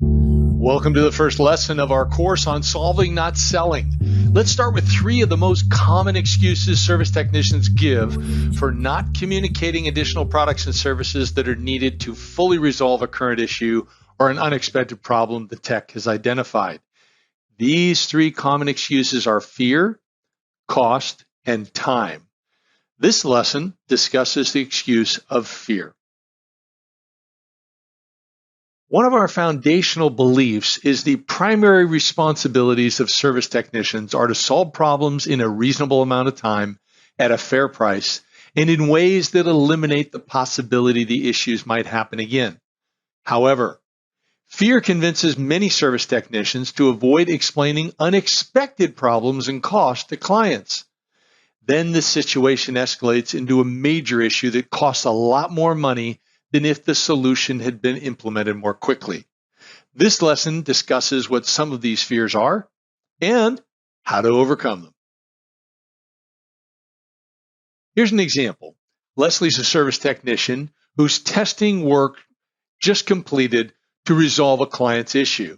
Welcome to the first lesson of our course on solving, not selling. Let's start with 3 of the most common excuses service technicians give for not communicating additional products and services that are needed to fully resolve a current issue or an unexpected problem the tech has identified. These 3 common excuses are fear, cost, and time. This lesson discusses the excuse of fear. One of our foundational beliefs is the primary responsibilities of service technicians are to solve problems in a reasonable amount of time at a fair price and in ways that eliminate the possibility the issues might happen again. However, fear convinces many service technicians to avoid explaining unexpected problems and costs to clients. Then the situation escalates into a major issue that costs a lot more money than if the solution had been implemented more quickly. This lesson discusses what some of these fears are and how to overcome them. Here's an example. Leslie's a service technician whose testing work just completed to resolve a client's issue.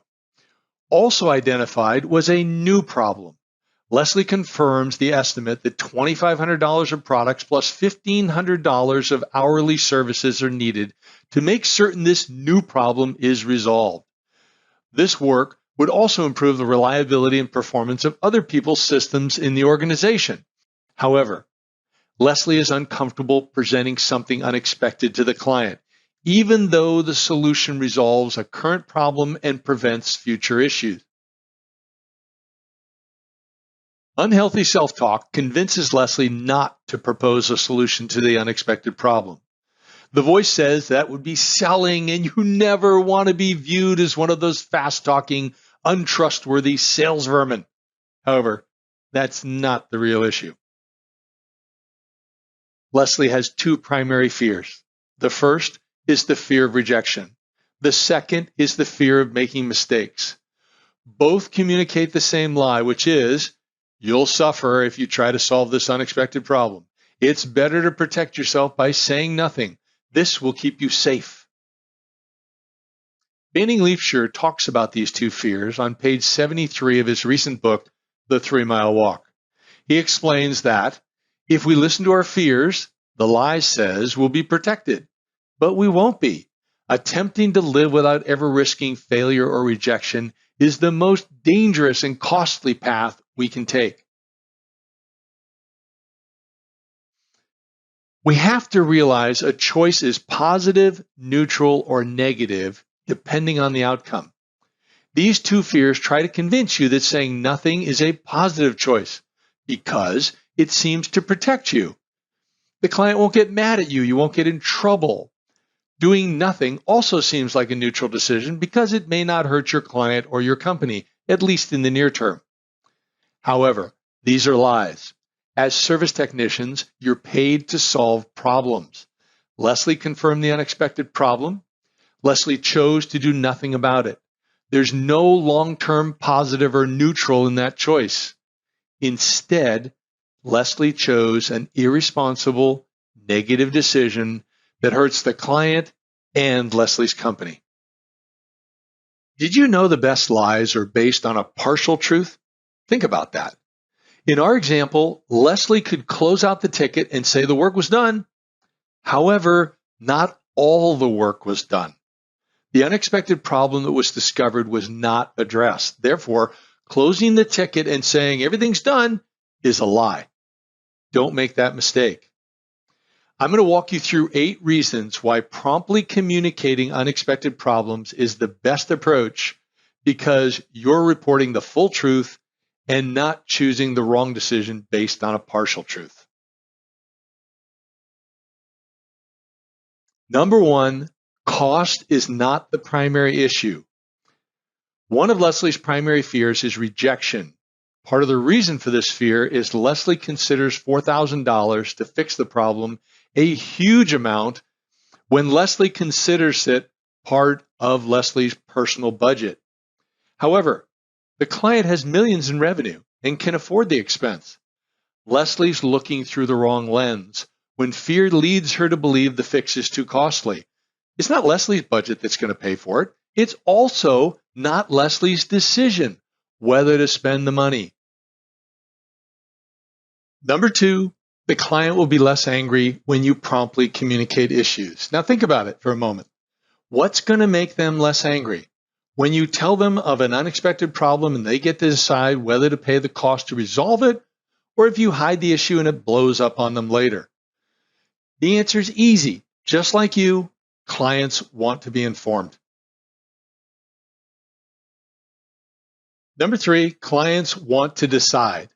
Also identified was a new problem. Leslie confirms the estimate that $2,500 of products plus $1,500 of hourly services are needed to make certain this new problem is resolved. This work would also improve the reliability and performance of other people's systems in the organization. However, Leslie is uncomfortable presenting something unexpected to the client, even though the solution resolves a current problem and prevents future issues. Unhealthy self-talk convinces Leslie not to propose a solution to the unexpected problem. The voice says that would be selling and you never want to be viewed as one of those fast-talking, untrustworthy sales vermin. However, that's not the real issue. Leslie has 2 primary fears. The first is the fear of rejection. The second is the fear of making mistakes. Both communicate the same lie, which is, you'll suffer if you try to solve this unexpected problem. It's better to protect yourself by saying nothing. This will keep you safe. Banning Leafshire talks about these 2 fears on page 73 of his recent book, The 3 Mile Walk. He explains that if we listen to our fears, the lie says we'll be protected, but we won't be. Attempting to live without ever risking failure or rejection is the most dangerous and costly path we can take. We have to realize a choice is positive, neutral, or negative, depending on the outcome. These 2 fears try to convince you that saying nothing is a positive choice because it seems to protect you. The client won't get mad at you. You won't get in trouble. Doing nothing also seems like a neutral decision because it may not hurt your client or your company, at least in the near term. However, these are lies. As service technicians, you're paid to solve problems. Leslie confirmed the unexpected problem. Leslie chose to do nothing about it. There's no long-term positive or neutral in that choice. Instead, Leslie chose an irresponsible, negative decision that hurts the client and Leslie's company. Did you know the best lies are based on a partial truth? Think about that. In our example, Leslie could close out the ticket and say the work was done. However, not all the work was done. The unexpected problem that was discovered was not addressed. Therefore, closing the ticket and saying everything's done is a lie. Don't make that mistake. I'm going to walk you through 8 reasons why promptly communicating unexpected problems is the best approach because you're reporting the full truth and not choosing the wrong decision based on a partial truth. Number 1, cost is not the primary issue. One of Leslie's primary fears is rejection. Part of the reason for this fear is Leslie considers $4,000 to fix the problem a huge amount when Leslie considers it part of Leslie's personal budget. However, the client has millions in revenue and can afford the expense. Leslie's looking through the wrong lens when fear leads her to believe the fix is too costly. It's not Leslie's budget that's going to pay for it. It's also not Leslie's decision whether to spend the money. Number 2, the client will be less angry when you promptly communicate issues. Now think about it for a moment. What's going to make them less angry? When you tell them of an unexpected problem and they get to decide whether to pay the cost to resolve it, or if you hide the issue and it blows up on them later. The answer is easy. Just like you, clients want to be informed. Number 3, clients want to decide.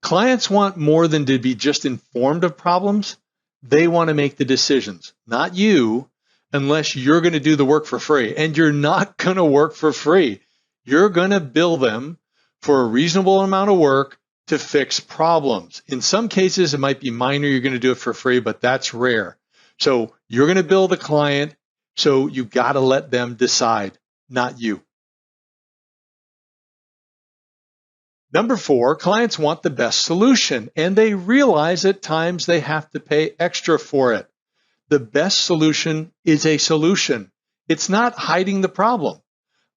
Clients want more than to be just informed of problems. They want to make the decisions, not you, unless you're going to do the work for free. And you're not going to work for free. You're going to bill them for a reasonable amount of work to fix problems. In some cases, it might be minor. You're going to do it for free, but that's rare. So you're going to bill the client. So you got to let them decide, not you. Number 4, clients want the best solution, and they realize at times they have to pay extra for it. The best solution is a solution. It's not hiding the problem.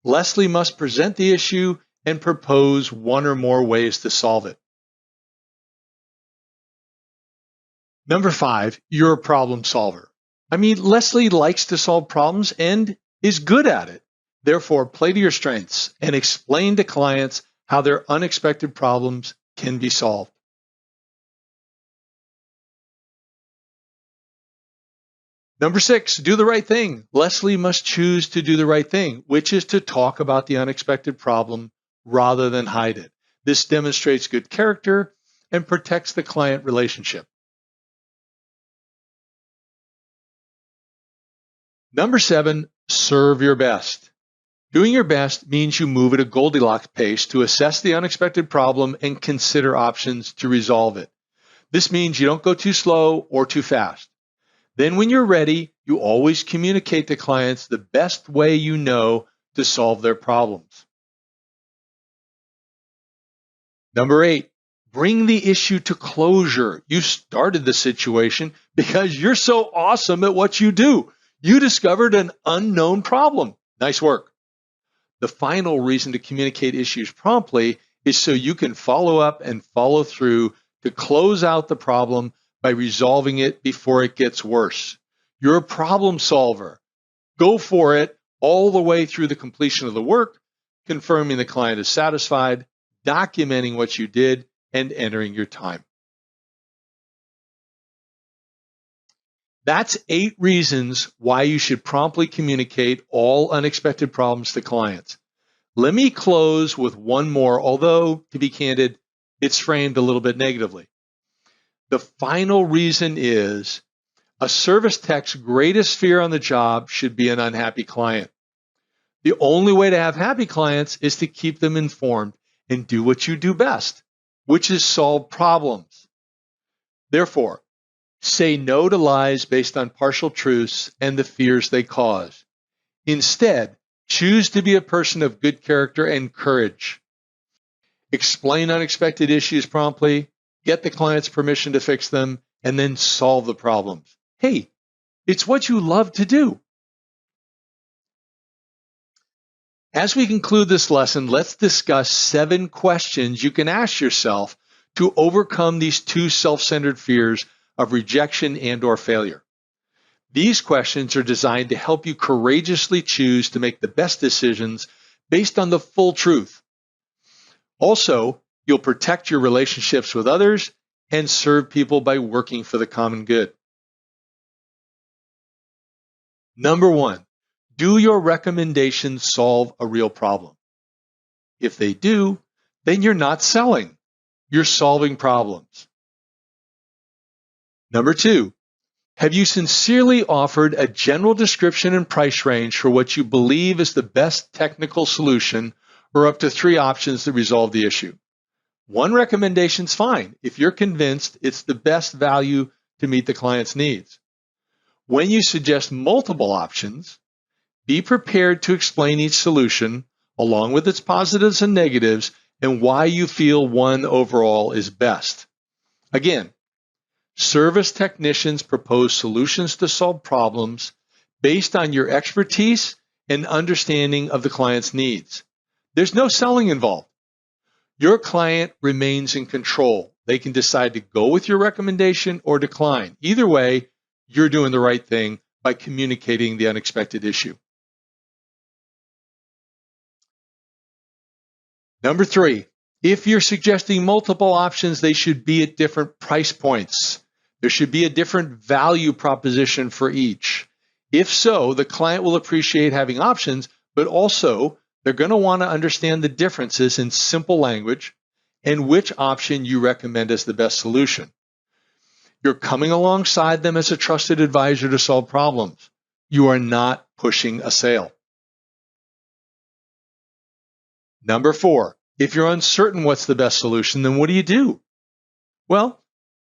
Leslie must present the issue and propose one or more ways to solve it. Number 5, you're a problem solver. Leslie likes to solve problems and is good at it. Therefore, play to your strengths and explain to clients how their unexpected problems can be solved. Number 6, do the right thing. Leslie must choose to do the right thing, which is to talk about the unexpected problem rather than hide it. This demonstrates good character and protects the client relationship. Number 7, serve your best. Doing your best means you move at a Goldilocks pace to assess the unexpected problem and consider options to resolve it. This means you don't go too slow or too fast. Then when you're ready, you always communicate to clients the best way you know to solve their problems. Number 8, bring the issue to closure. You started the situation because you're so awesome at what you do. You discovered an unknown problem. Nice work. The final reason to communicate issues promptly is so you can follow up and follow through to close out the problem by resolving it before it gets worse. You're a problem solver. Go for it all the way through the completion of the work, confirming the client is satisfied, documenting what you did, and entering your time. That's 8 reasons why you should promptly communicate all unexpected problems to clients. Let me close with one more, although, to be candid, it's framed a little bit negatively. The final reason is a service tech's greatest fear on the job should be an unhappy client. The only way to have happy clients is to keep them informed and do what you do best, which is solve problems. Therefore, say no to lies based on partial truths and the fears they cause. Instead, choose to be a person of good character and courage. Explain unexpected issues promptly, get the client's permission to fix them, and then solve the problems. Hey, it's what you love to do. As we conclude this lesson, let's discuss 7 questions you can ask yourself to overcome these 2 self-centered fears of rejection and/or failure. These questions are designed to help you courageously choose to make the best decisions based on the full truth. Also, you'll protect your relationships with others and serve people by working for the common good. Number 1, do your recommendations solve a real problem? If they do, then you're not selling. You're solving problems. Number 2, have you sincerely offered a general description and price range for what you believe is the best technical solution or up to 3 options that resolve the issue? 1 recommendation's fine if you're convinced it's the best value to meet the client's needs. When you suggest multiple options, be prepared to explain each solution along with its positives and negatives and why you feel one overall is best. Again, service technicians propose solutions to solve problems based on your expertise and understanding of the client's needs. There's no selling involved. Your client remains in control. They can decide to go with your recommendation or decline. Either way, you're doing the right thing by communicating the unexpected issue. Number 3, if you're suggesting multiple options, they should be at different price points. There should be a different value proposition for each. If so, the client will appreciate having options, but also they're going to want to understand the differences in simple language and which option you recommend as the best solution. You're coming alongside them as a trusted advisor to solve problems. You are not pushing a sale. Number 4, if you're uncertain what's the best solution, then what do you do? Well,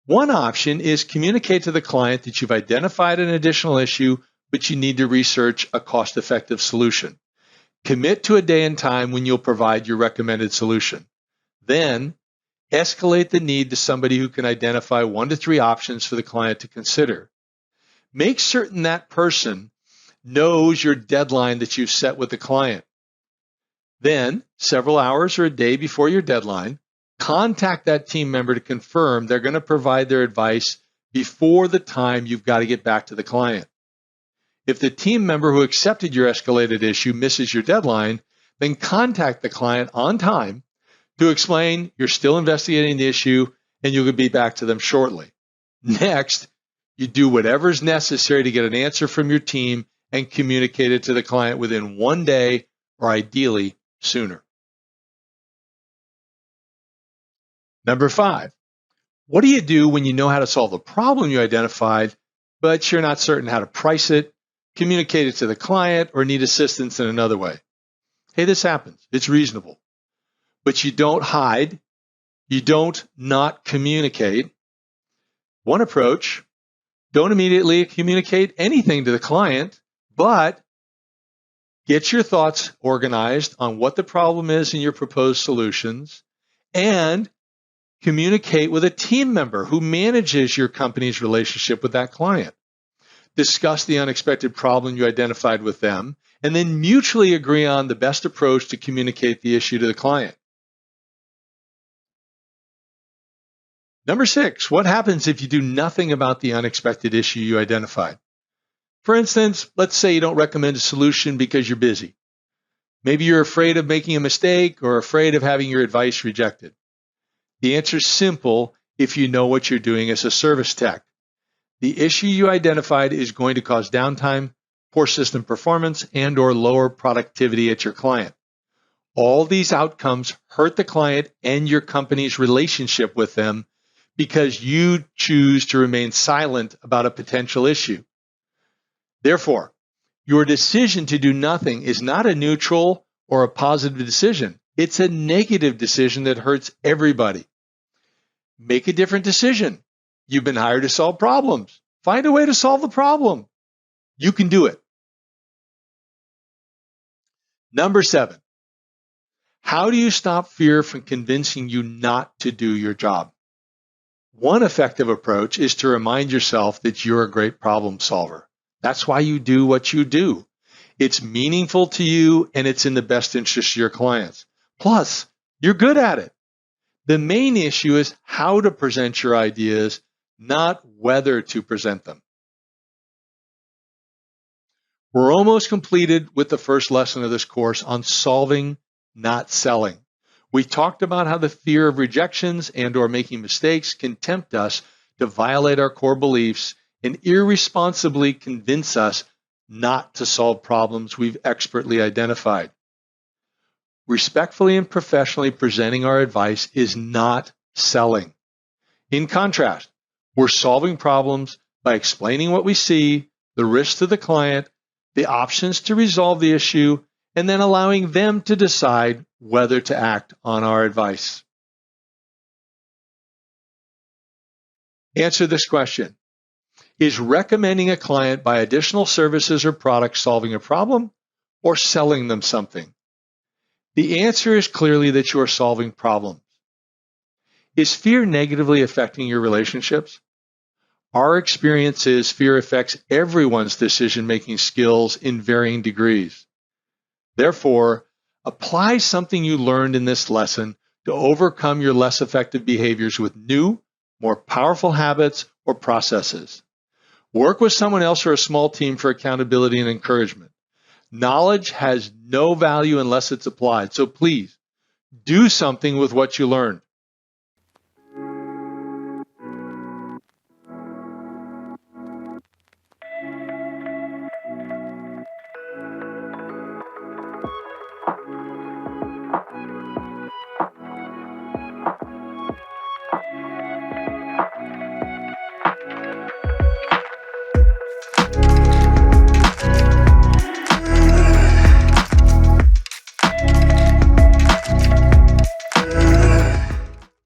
one option is communicate to the client that you've identified an additional issue, but you need to research a cost-effective solution. Commit to a day and time when you'll provide your recommended solution. Then, escalate the need to somebody who can identify 1 to 3 options for the client to consider. Make certain that person knows your deadline that you've set with the client. Then, several hours or a day before your deadline, contact that team member to confirm they're going to provide their advice before the time you've got to get back to the client. If the team member who accepted your escalated issue misses your deadline, then contact the client on time to explain you're still investigating the issue and you'll be back to them shortly. Next, you do whatever is necessary to get an answer from your team and communicate it to the client within 1 day or ideally sooner. Number 5, what do you do when you know how to solve the problem you identified, but you're not certain how to price it, communicate it to the client, or need assistance in another way? Hey, this happens. It's reasonable. But you don't hide. You don't not communicate. One approach, don't immediately communicate anything to the client, but get your thoughts organized on what the problem is in your proposed solutions and communicate with a team member who manages your company's relationship with that client. Discuss the unexpected problem you identified with them, and then mutually agree on the best approach to communicate the issue to the client. Number 6, what happens if you do nothing about the unexpected issue you identified? For instance, let's say you don't recommend a solution because you're busy. Maybe you're afraid of making a mistake or afraid of having your advice rejected. The answer is simple if you know what you're doing as a service tech. The issue you identified is going to cause downtime, poor system performance, and/or lower productivity at your client. All these outcomes hurt the client and your company's relationship with them because you choose to remain silent about a potential issue. Therefore, your decision to do nothing is not a neutral or a positive decision. It's a negative decision that hurts everybody. Make a different decision. You've been hired to solve problems. Find a way to solve the problem. You can do it. Number 7, how do you stop fear from convincing you not to do your job? One effective approach is to remind yourself that you're a great problem solver. That's why you do what you do. It's meaningful to you and it's in the best interest of your clients. Plus, you're good at it. The main issue is how to present your ideas, not whether to present them. We're almost completed with the first lesson of this course on solving, not selling. We talked about how the fear of rejections and/or making mistakes can tempt us to violate our core beliefs and irresponsibly convince us not to solve problems we've expertly identified. Respectfully and professionally presenting our advice is not selling. In contrast, we're solving problems by explaining what we see, the risks to the client, the options to resolve the issue, and then allowing them to decide whether to act on our advice. Answer this question. Is recommending a client buy additional services or products solving a problem or selling them something? The answer is clearly that you are solving problems. Is fear negatively affecting your relationships? Our experience is fear affects everyone's decision-making skills in varying degrees. Therefore, apply something you learned in this lesson to overcome your less effective behaviors with new, more powerful habits or processes. Work with someone else or a small team for accountability and encouragement. Knowledge has no value unless it's applied. So please do something with what you learned.